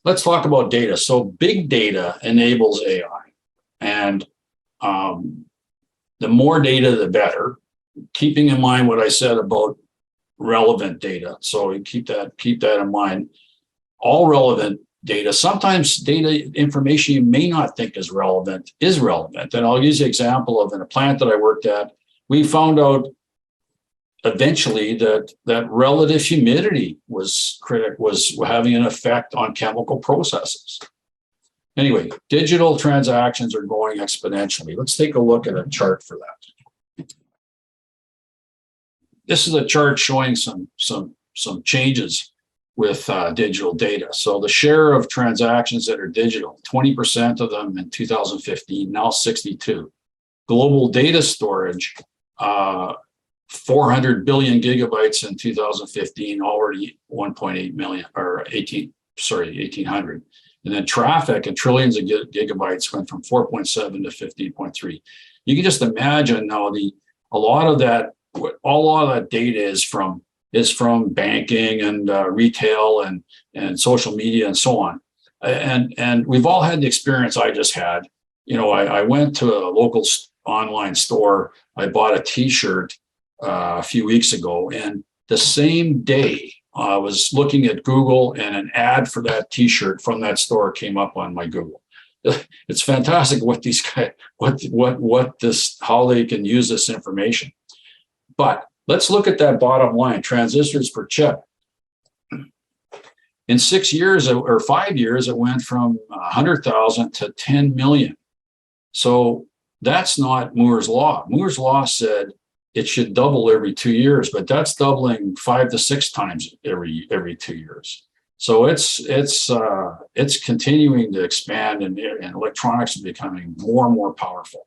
let's talk about data. So big data enables AI, and the more data, the better. Keeping in mind what I said about relevant data. So you keep that in mind. All relevant data. Sometimes data information you may not think is relevant. And I'll use the example of in a plant that I worked at. We found out eventually that relative humidity was having an effect on chemical processes. Anyway, digital transactions are going exponentially. Let's take a look at a chart for that. This is a chart showing some changes with digital data. So the share of transactions that are digital, 20% of them in 2015, now 62. Global data storage, 400 billion gigabytes in 2015, already 1.8 million, or 1800. And then traffic and trillions of gigabytes went from 4.7 to 15.3. You can just imagine now a lot of that data is from banking and retail and social media and so on. And we've all had the experience I just had. You know, I went to a local online store. I bought a T-shirt a few weeks ago, and the same day I was looking at Google, and an ad for that T-shirt from that store came up on my Google. It's fantastic what these guys, how they can use this information. But let's look at that bottom line, transistors per chip. In 6 years or 5 years, it went from 100,000 to 10 million. So that's not Moore's law. Moore's law said it should double every 2 years, but that's doubling 5 to 6 times every 2 years. So it's continuing to expand, and electronics are becoming more and more powerful.